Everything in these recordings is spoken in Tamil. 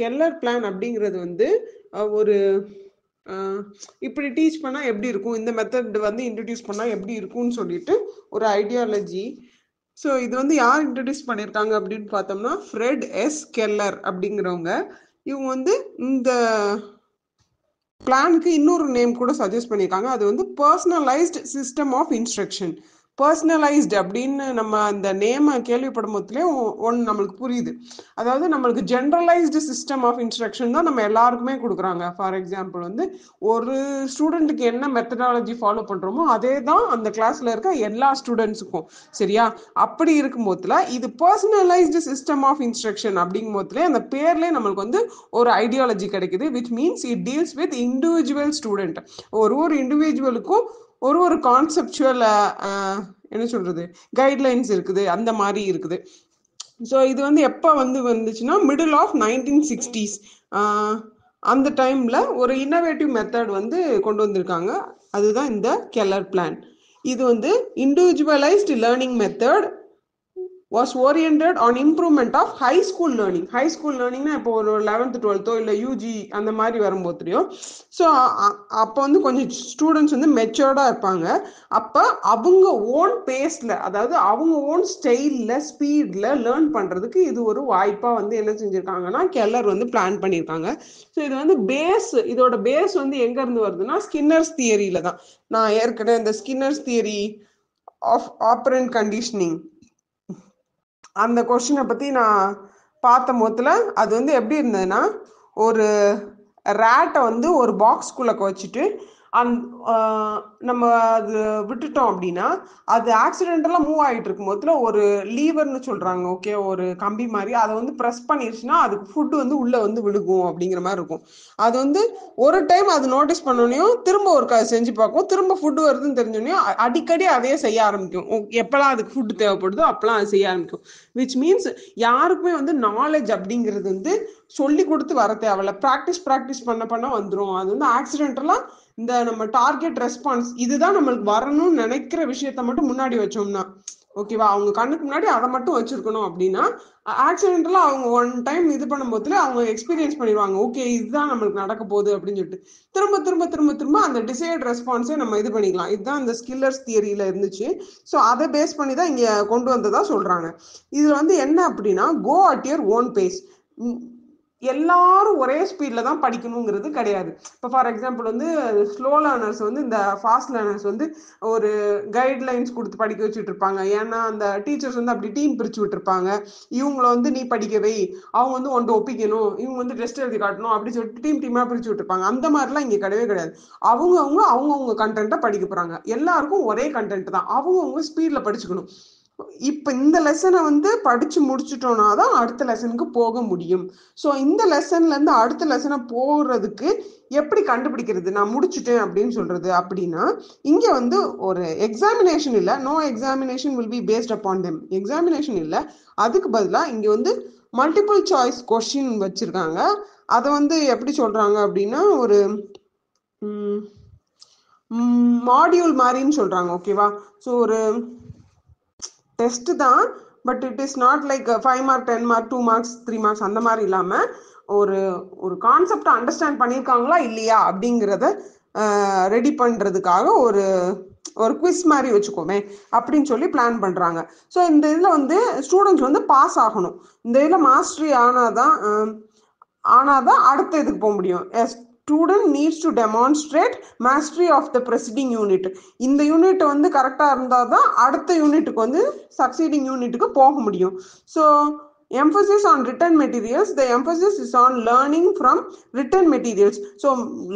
கெல்லர் பிளான் அப்படிங்கிறது வந்து ஒரு இப்படி டீச் பண்ணால் எப்படி இருக்கும், இந்த மெத்தட் வந்து இன்ட்ரடியூஸ் பண்ணால் எப்படி இருக்கும்னு சொல்லிட்டு ஒரு ஐடியாலஜி. ஸோ இது வந்து யார் இன்ட்ரடியூஸ் பண்ணியிருக்காங்க அப்படின்னு பார்த்தோம்னா ஃப்ரெட் எஸ் கெல்லர் அப்படிங்கிறவங்க. இவங்க வந்து இந்த பிளானுக்கு இன்னொரு நேம் கூட சஜஸ்ட் பண்ணியிருக்காங்க. அது வந்து personalized system of instruction. Personalized அப்படின்னு நம்ம அந்த நேமை கேள்விப்படும் போதுலேயே ஒன்று நம்மளுக்கு புரியுது. அதாவது நம்மளுக்கு ஜென்ரலைஸ்டு சிஸ்டம் ஆஃப் இன்ஸ்ட்ரக்ஷன் தான் நம்ம எல்லாருக்குமே கொடுக்குறாங்க. ஃபார் எக்ஸாம்பிள் வந்து ஒரு ஸ்டூடெண்ட்டுக்கு என்ன மெத்தடாலஜி ஃபாலோ பண்ணுறோமோ அதே தான் அந்த கிளாஸில் இருக்க எல்லா ஸ்டூடெண்ட்ஸுக்கும். சரியா? அப்படி இருக்கும் போதுல இது பர்சனலைஸ்டு சிஸ்டம் ஆஃப் இன்ஸ்ட்ரக்ஷன் அப்படிங்கும் போதுலேயே அந்த பேர்லேயே நம்மளுக்கு வந்து ஒரு ஐடியாலஜி கிடைக்குது. Which means it deals with individual student. ஒரு இண்டிவிஜுவலுக்கும் ஒரு கான்செப்சுவல் என்ன சொல்றது கைட்லைன்ஸ் இருக்குது, அந்த மாதிரி இருக்குது. ஸோ இது வந்து எப்போ வந்துச்சுன்னா மிடில் ஆஃப் 1960s அந்த டைமில் ஒரு இன்னோவேட்டிவ் மெத்தட் வந்து கொண்டு வந்திருக்காங்க. அதுதான் இந்த கெல்லர் பிளான். இது வந்து individualised learning method was oriented on improvement of high school learning. high school learningனா இப்போ ஒரு 11th 12th இல்லை யூஜி அந்த மாதிரி வரும்போது தெரியும். ஸோ அப்போ வந்து கொஞ்சம் ஸ்டூடெண்ட்ஸ் வந்து மெச்சோர்டாக இருப்பாங்க. அப்போ அவங்க ஓன் பேஸில், அதாவது அவங்க ஓன் ஸ்டைலில் ஸ்பீடில் லேர்ன் பண்ணுறதுக்கு இது ஒரு வாய்ப்பாக வந்து என்ன செஞ்சுருக்காங்கன்னா கெல்லர் வந்து பிளான் பண்ணியிருக்காங்க. ஸோ இது வந்து இதோட பேஸ் வந்து எங்கேருந்து வருதுன்னா ஸ்கின்னர்ஸ் தியரியில் தான். நான் ஏற்கனவே இந்த ஸ்கின்னர்ஸ் தியரி ஆஃப் ஆப்பரண்ட் கண்டிஷனிங் அந்த கொஸ்டினை பற்றி நான் பார்த்த போதில் அது வந்து எப்படி இருந்ததுன்னா, ஒரு ரேட்டை வந்து ஒரு பாக்ஸ்குள்ளே வச்சுட்டு நம்ம அது விட்டுட்டோம் அப்படின்னா அது ஆக்சிடென்டலாக மூவ் ஆகிட்டு இருக்கும் போதுல ஒரு லீவர்னு சொல்கிறாங்க, ஓகே, ஒரு கம்பி மாதிரி, அதை வந்து ப்ரெஸ் பண்ணிடுச்சுன்னா அதுக்கு ஃபுட்டு வந்து உள்ளே வந்து விழுகும் அப்படிங்கிற மாதிரி இருக்கும். அது வந்து ஒரு டைம் அது நோட்டீஸ் பண்ணோனையும் திரும்ப ஒரு செஞ்சு பார்க்கும், திரும்ப ஃபுட்டு வருதுன்னு தெரிஞ்சோனையும் அடிக்கடி அதையே செய்ய ஆரம்பிக்கும். எப்போல்லாம் அதுக்கு ஃபுட்டு தேவைப்படுதோ அப்போல்லாம் அது செய்ய ஆரம்பிக்கும். விச் மீன்ஸ் யாருக்குமே வந்து நாலேஜ் அப்படிங்கிறது வந்து சொல்லி கொடுத்து வர தேவையில்ல, ப்ராக்டிஸ் பண்ண வந்துடும். அது வந்து ஆக்சிடென்டலாக இந்த நம்ம டார்கெட் ரெஸ்பான்ஸ் இதுதான் நம்மளுக்கு வரணும்னு நினைக்கிற விஷயத்த மட்டும் முன்னாடி வச்சோம்னா, ஓகேவா, அவங்க கண்ணுக்கு முன்னாடி அதை மட்டும் வச்சிருக்கணும் அப்படின்னா ஆக்சிடென்டலா அவங்க ஒன் டைம் இது பண்ணும் போதுல அவங்க எக்ஸ்பீரியன்ஸ் பண்ணிடுவாங்க, ஓகே இதுதான் நம்மளுக்கு நடக்க போகுது அப்படின்னு சொல்லிட்டு திரும்ப அந்த டிசைர்ட் ரெஸ்பான்ஸை நம்ம இது பண்ணிக்கலாம். இதுதான் இந்த ஸ்கில்லர்ஸ் தியரியில இருந்துச்சு. ஸோ அதை பேஸ் பண்ணி தான் இங்க கொண்டு வந்ததா சொல்றாங்க. இதுல வந்து என்ன அப்படின்னா go at your own pace. எல்லாரும் ஒரே ஸ்பீடில் தான் படிக்கணுங்கிறது கிடையாது. இப்போ ஃபார் எக்ஸாம்பிள் வந்து ஸ்லோ லேர்னர்ஸ் வந்து இந்த ஃபாஸ்ட் லேர்னர்ஸ் வந்து ஒரு கைட்லைன்ஸ் கொடுத்து படிக்க வச்சுட்டு இருப்பாங்க. ஏன்னா அந்த டீச்சர்ஸ் வந்து அப்படி டீம் பிரித்து விட்டுருப்பாங்க. இவங்கள வந்து நீ படிக்கவை, அவங்க வந்து ஒன்றை ஒப்பிக்கணும், இவங்க வந்து டெஸ்ட் எழுதி காட்டணும் அப்படின்னு சொல்லிட்டு டீமாக பிரித்து விட்டுருப்பாங்க. அந்த மாதிரிலாம் இங்கே கிடையவே கிடையாது. அவங்கவுங்க கண்டென்ட்டை படிக்க போகிறாங்க. எல்லாருக்கும் ஒரே கண்டென்ட் தான், அவங்கவுங்க ஸ்பீடில் படிச்சுக்கணும். இப்போ இந்த லெசனை வந்து படிச்சு முடிச்சுட்டோம்னா தான் அடுத்த லெசனுக்கு போக முடியும். ஸோ இந்த லெசன்ல இருந்து அடுத்த லெசனை போகிறதுக்கு எப்படி கண்டுபிடிக்கிறது நான் முடிச்சுட்டேன் அப்படின்னு சொல்றது அப்படின்னா, இங்க வந்து ஒரு எக்ஸாமினேஷன் இல்லை, no examination will be based upon them. Examination இல்லை, அதுக்கு பதிலாக இங்க வந்து மல்டிபிள் சாய்ஸ் கொஸ்டின் வச்சிருக்காங்க. அதை வந்து எப்படி சொல்றாங்க அப்படின்னா ஒரு மாடியூல் மாதிரின்னு சொல்றாங்க, ஓகேவா. ஸோ ஒரு டெஸ்ட் தான், but it is not like 5 mark 10 mark 2 marks 3 marks அந்த மாதிரி இல்லாமல் ஒரு கான்செப்டை அண்டர்ஸ்டாண்ட் பண்ணியிருக்காங்களா இல்லையா அப்படிங்கிறத ரெடி பண்ணுறதுக்காக ஒரு குவிஸ் மாதிரி வச்சுக்கோமே அப்படின்னு சொல்லி பிளான் பண்ணுறாங்க. ஸோ இந்த இதில் வந்து ஸ்டூடெண்ட்ஸ் வந்து பாஸ் ஆகணும். இந்த இதில் மாஸ்டரி ஆனாதான் அடுத்த இதுக்கு போக முடியும். student needs to demonstrate mastery of the preceding unit. இந்த யூனிட் வந்து கரெக்டாக இருந்தால் தான் அடுத்த யூனிட்டுக்கு வந்து சக்சீடிங் யூனிட்டுக்கு போக முடியும். So emphasis on written materials, the emphasis is on learning from written materials. So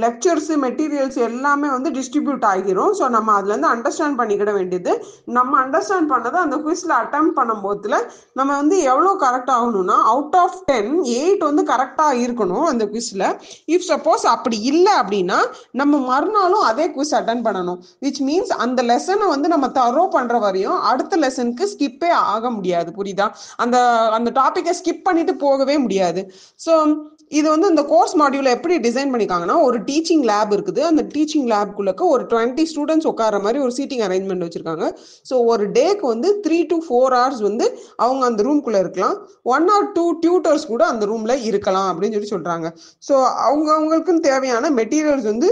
lectures materials எல்லாமே வந்து டிஸ்ட்ரிபியூட் ஆகிரும். ஸோ நம்ம அதுலேருந்து அண்டர்ஸ்டாண்ட் பண்ணிக்கிட வேண்டியது, நம்ம அண்டர்ஸ்டாண்ட் பண்ணதை அந்த குவிஸில் அட்டம் பண்ணும் போதுல நம்ம வந்து எவ்வளோ கரெக்டாக ஆகணும்னா அவுட் ஆஃப் 10 8 வந்து கரெக்டாக இருக்கணும் அந்த குவிஸில். இஃப் சப்போஸ் அப்படி இல்லை அப்படின்னா நம்ம மறுநாளும் அதே குவிஸ் அட்டன் பண்ணணும். விச் மீன்ஸ் அந்த லெசனை வந்து நம்ம தரோ பண்ணுற வரையும் அடுத்த லெசனுக்கு ஸ்கிப்பே ஆக முடியாது. புரியுதா? அந்த டாப்பிக்கை ஸ்கிப் பண்ணிட்டு போகவே முடியாது. ஸோ இது வந்து இந்த கோர்ஸ் மாடியூல எப்படி டிசைன் பண்ணிருக்காங்கன்னா, ஒரு டீச்சிங் லேப் இருக்குது. அந்த டீச்சிங் லேப்குள்ளக்க ஒரு 20 ஸ்டூடெண்ட்ஸ் உட்கார மாதிரி ஒரு சீட்டிங் அரேஞ்ச்மெண்ட் வச்சிருக்காங்க. ஸோ ஒரு டேக்கு வந்து 3 to 4 hours வந்து அவங்க அந்த ரூம்குள்ள இருக்கலாம். 1 or 2 டியூட்டர்ஸ் கூட அந்த ரூம்ல இருக்கலாம் அப்படின்னு சொல்றாங்க. ஸோ அவங்களுக்குன்னு தேவையான மெட்டீரியல்ஸ் வந்து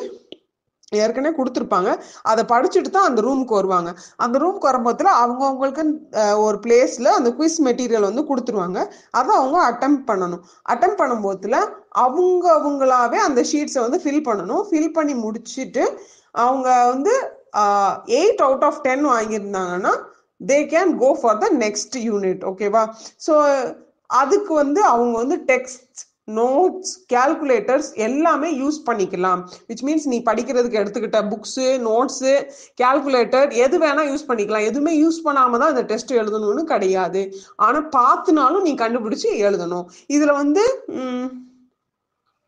ஏற்கனவே கொடுத்துருப்பாங்க. அதை படிச்சுட்டு தான் அந்த ரூமுக்கு வருவாங்க. அந்த ரூமுக்கு வரும்போதுல அவங்களுக்கு ஒரு பிளேஸ்ல அந்த குவிஸ் மெட்டீரியல் வந்து கொடுத்துருவாங்க. அதை அவங்க அட்டெம்ப் பண்ணணும். அட்டெம்ப் பண்ணும்போதுல அவங்களாவே அந்த ஷீட்ஸை வந்து ஃபில் பண்ணணும். ஃபில் பண்ணி முடிச்சுட்டு அவங்க வந்து 8 out of 10 வாங்கியிருந்தாங்கன்னா they can go for the next unit. ஓகேவா? ஸோ அதுக்கு வந்து அவங்க வந்து டெக்ஸ்ட், நோட்ஸ், கால்குலேட்டர்ஸ் எல்லாமே யூஸ் பண்ணிக்கலாம். விச் மீன்ஸ் நீ படிக்கிறதுக்கு எடுத்துக்கிட்ட புக்ஸு, நோட்ஸு, கால்குலேட்டர் எது வேணா யூஸ் பண்ணிக்கலாம். எதுவுமே யூஸ் பண்ணாம தான் இந்த டெஸ்ட் எழுதணும்னு கிடையாது. ஆனா பார்த்துனாலும் நீ கண்டுபிடிச்சு எழுதணும். இதுல வந்து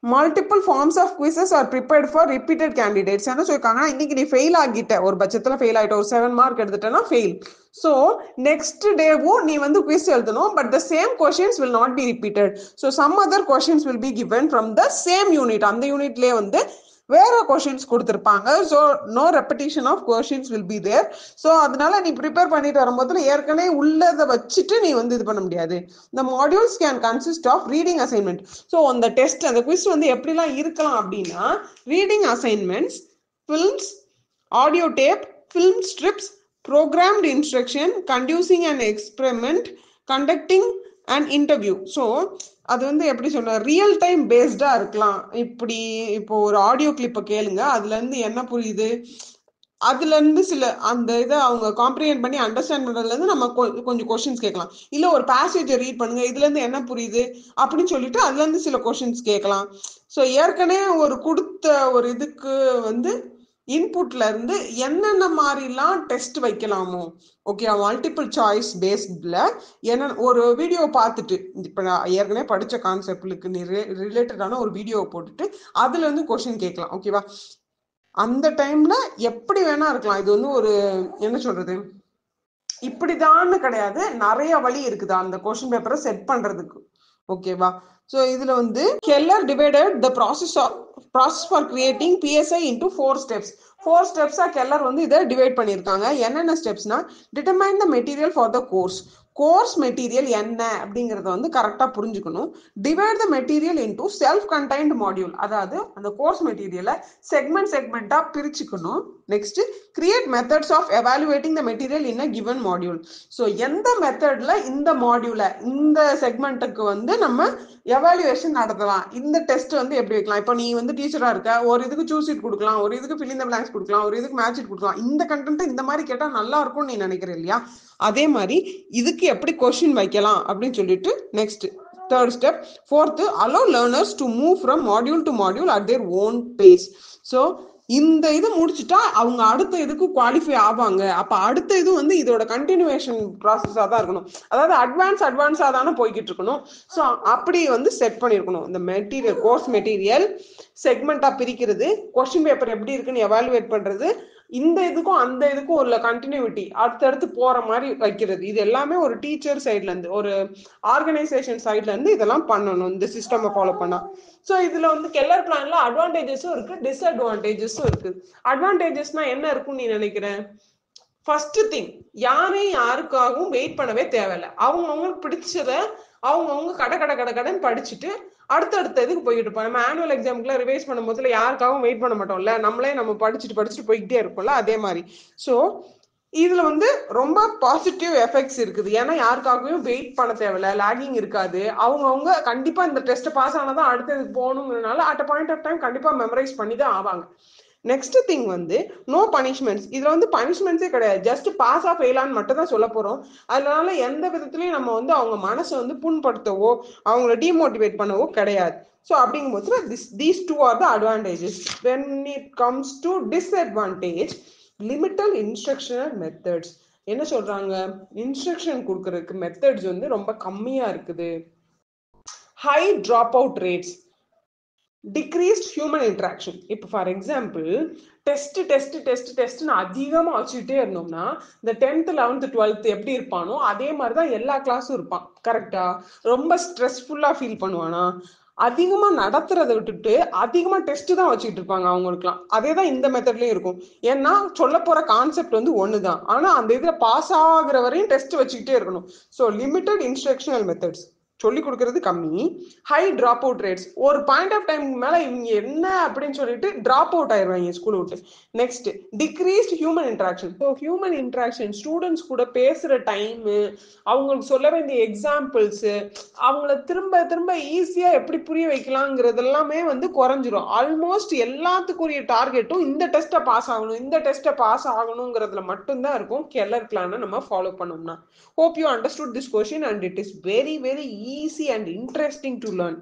multiple forms of quizzes are prepared for repeated candidates. என்ன சொல்லியிருக்காங்கன்னா, இன்னைக்கு நீ ஃபெயில் ஆகிட்ட, ஒரு பட்சத்தில் ஃபெயில் ஆகிட்ட, ஒரு 7 mark எடுத்துட்டேன்னா ஃபெயில். ஸோ நெக்ஸ்ட் டேவும் நீ வந்து குவிஸ் எழுதணும். But the same questions will not be repeated. So some other questions will be given from the same unit. அந்த யூனிட்லேயே வந்து வேற கொஷின்ஸ் கொடுத்துருப்பாங்க. So no repetition of questions will be there. So அதனால நீ ப்ரிப்பேர் பண்ணிட்டு வரும்போது ஏற்கனவே உள்ளதை வச்சுட்டு நீ வந்து இது பண்ண முடியாது. இந்த modules can consist of reading assignment. So அந்த டெஸ்ட், அந்த குவிஸ் வந்து எப்படிலாம் இருக்கலாம் அப்படின்னா, reading assignments, films, audio tape, film strips, programmed instruction, conducing and experiment, conducting and interview. So அது வந்து எப்படி சொல்ல, ரியல் டைம் பேஸ்டா இருக்கலாம். இப்போ ஒரு ஆடியோ கிளிப்பை கேளுங்க, அதுல இருந்து என்ன புரியுது, அதுல இருந்து சில அந்த இதை அவங்க காம்ப்ரிஹெண்ட் பண்ணி அண்டர்ஸ்டாண்ட் பண்றதுல இருந்து நம்ம கொஞ்சம் கொஸ்டின்ஸ் கேட்கலாம். இல்ல ஒரு பேசேஜை ரீட் பண்ணுங்க, இதுல இருந்து என்ன புரியுது அப்படின்னு சொல்லிட்டு அதுல இருந்து சில கொஸ்டின்ஸ் கேட்கலாம். ஸோ ஏற்கனவே ஒரு கொடுத்த ஒரு இதுக்கு வந்து இன்புட்ல இருந்து என்னென்ன மாதிரிலாம் டெஸ்ட் வைக்கலாமோ, ஓகே, மல்டிபிள் சாய்ஸ் பேஸ்ட்ல என்ன ஒரு வீடியோ பார்த்துட்டு, இப்போ நான் ஏற்கனவே படித்த கான்செப்டுக்கு ரிலேட்டடான ஒரு வீடியோவை போட்டுட்டு அதுல இருந்து கொஸ்டின் கேட்கலாம். ஓகேவா? அந்த டைம்ல எப்படி வேணா இருக்கலாம். இது வந்து ஒரு என்ன சொல்றது, இப்படிதான்னு கிடையாது, நிறைய வழி இருக்குது அந்த கொஸ்டின் பேப்பரை செட் பண்றதுக்கு. ஓகேவா? ஸோ இதுல வந்து Keller divided the process for creating PSI into 4 steps. 4 ஸ்டெப்ஸா கெல்லர் வந்து இதை டிவைட் பண்ணியிருக்காங்க. என்னென்ன ஸ்டெப்ஸ்னா, determine the material for the course material என்ன அப்படிங்கிறத வந்து கரெக்டாக புரிஞ்சுக்கணும். Divide the material into self contained module, அதாவது அந்த கோர்ஸ் மெட்டீரியலை செக்மெண்டா பிரிச்சுக்கணும். Next, create methods of evaluating the material in a given module. So எந்த மெத்தட்ல இந்த மாடியூலை, இந்த செக்மெண்ட்டுக்கு வந்து நம்ம எவாலுவேஷன் நடத்தலாம், இந்த டெஸ்ட் வந்து எப்படி வைக்கலாம். இப்போ நீ வந்து டீச்சரா இருக்க, ஒரு இதுக்கு சூஸ் இட் கொடுக்கலாம், ஒரு இதுக்கு ஃபில் இன் தி பிளாங்க்ஸ் கொடுக்கலாம், ஒரு இதுக்கு மேட்ச் இட் கொடுக்கலாம். இந்த கண்டென்ட் இந்த மாதிரி கேட்டா நல்லா இருக்கும்னு நீ நினைக்கிற இல்லையா? அதே மாதிரி இதுக்கு எப்படி கொஸ்டின் வைக்கலாம் அப்படின்னு சொல்லிட்டு next third step. Fourth, allow learners to move from module to module at their own pace. So இந்த இது முடிச்சுட்டா அவங்க அடுத்த இதுக்கு குவாலிஃபை ஆவாங்க. அப்ப அடுத்த இது வந்து இதோட கண்டினியூவேஷன் ப்ராசஸா தான் இருக்கணும். அதாவது அட்வான்ஸா தானே போய்கிட்டு இருக்கணும். ஸோ அப்படி வந்து செட் பண்ணிருக்கணும். இந்த மெட்டீரியல், கோர்ஸ் மெட்டீரியல் செக்மெண்டா பிரிக்கிறது, கொஸ்டின் பேப்பர் எப்படி இருக்குன்னு எவாலுவேட் பண்றது, இந்த இதுக்கும் அந்த இதுக்கும் உள்ள கண்டினியூட்டி அடுத்தடுத்து போற மாதிரி வைக்கிறது, இது எல்லாமே ஒரு டீச்சர் சைட்ல இருந்து, ஒரு ஆர்கனைசேஷன் சைட்ல இருந்து இதெல்லாம் பண்ணணும் இந்த சிஸ்டம் ஃபாலோ பண்ணா. ஸோ இதுல வந்து கெல்லர் பிளான்ல அட்வான்டேஜஸும் இருக்கு, டிஸ்அட்வான்டேஜஸும் இருக்கு. அட்வான்டேஜஸ்னா என்ன இருக்குன்னு நீ நினைக்கிறேன்? ஃபர்ஸ்ட் திங், யாருக்காகவும் வெயிட் பண்ணவே தேவையில்லை. அவங்களுக்கு பிடிச்சத அவங்கவுங்க கடன் படிச்சுட்டு அடுத்தடுத்த இதுக்கு போய்கிட்டு இருப்போம். நம்ம ஆனுவல் எக்ஸாமுக்குலாம் ரிவைஸ் பண்ணும் போதுல யாருக்காகவும் வெயிட் பண்ண மாட்டோம்ல, நம்மளே நம்ம படிச்சுட்டு போய்கிட்டே இருப்போம்ல, அதே மாதிரி. ஸோ இதுல வந்து ரொம்ப பாசிட்டிவ் எஃபெக்ட்ஸ் இருக்குது. ஏன்னா யாருக்காகவும் வெயிட் பண்ண தேவையில்ல, லாகிங் இருக்காது. அவங்கவுங்க கண்டிப்பா இந்த டெஸ்ட் பாஸ் ஆனாதான் அடுத்ததுக்கு போகணுங்கிறதுனால at a point of time கண்டிப்பா மெமரைஸ் பண்ணி தான் ஆவாங்க. நெக்ஸ்ட் திங் வந்து நோ பனிஷ்மெண்ட்ஸ். இதுல வந்து பனிஷ்மெண்ட்ஸே கிடையாது, ஜஸ்ட் பாஸ் ஆஃப் ஃபெயிலான்னு மட்டும் தான் சொல்ல போறோம். அதனால எந்த விதத்துலயும் நம்ம வந்து அவங்க மனசை வந்து புண்படுத்தவோ அவங்கள டிமோட்டிவேட் பண்ணவோ கிடையாது. ஸோ அப்படிங்கும்போது these two are the advantages. When it comes to disadvantage, limited instructional methods. என்ன சொல்றாங்க, இன்ஸ்ட்ரக்ஷன் கொடுக்கறதுக்கு மெத்தட்ஸ் வந்து ரொம்ப கம்மியா இருக்குது. High drop out rates, decreased human interaction. இப்போ for example test test test டெஸ்ட்னு அதிகமா வச்சுக்கிட்டே இருந்தோம்னா இந்த 10th 11th 12th எப்படி இருப்பானோ அதே மாதிரிதான் எல்லா கிளாஸும் இருப்பான். கரெக்டா? ரொம்ப ஸ்ட்ரெஸ்ஃபுல்லா ஃபீல் பண்ணுவானா? அதிகமா நடத்துறதை விட்டுட்டு அதிகமா டெஸ்ட் தான் வச்சுட்டு இருப்பாங்க அவங்களுக்குலாம். அதே தான் இந்த மெத்தட்லயும் இருக்கும். ஏன்னா சொல்ல போற கான்செப்ட் வந்து ஒண்ணுதான், ஆனா அந்த இதுல பாஸ் ஆகுற வரையும் டெஸ்ட் வச்சுக்கிட்டே இருக்கணும். ஸோ லிமிட்டட் இன்ஸ்ட்ரக்ஷனல் மெத்தட்ஸ், சொல்லி கொடுக்கறது கம்மி, ஹை டிராப் அவுட் ரேட்ஸ். ஒரு பாயிண்ட் ஆஃப் டைம் மேல இவங்க என்ன அப்படின்னு சொல்லிட்டு டிராப் அவுட் ஆயிடுவாங்க ஸ்கூல் விட்டு. Next, decreased human interaction. So human interaction, students கூட பேசுற டைமு, அவங்களுக்கு சொல்ல வேண்டிய எக்ஸாம்பிள்ஸ், அவங்கள திரும்ப திரும்ப ஈஸியா எப்படி புரிய வைக்கலாங்கிறது எல்லாமே வந்து குறைஞ்சிரும். ஆல்மோஸ்ட் எல்லாத்துக்குரிய டார்கெட்டும் இந்த டெஸ்ட்டை பாஸ் ஆகணும், இந்த டெஸ்ட்டை பாஸ் ஆகணுங்கிறதுல மட்டும்தான் இருக்கும் கெல்லர் பிளானை நம்ம ஃபாலோ பண்ணோம்னா. Hope you understood this question and it is very very easy and interesting to learn.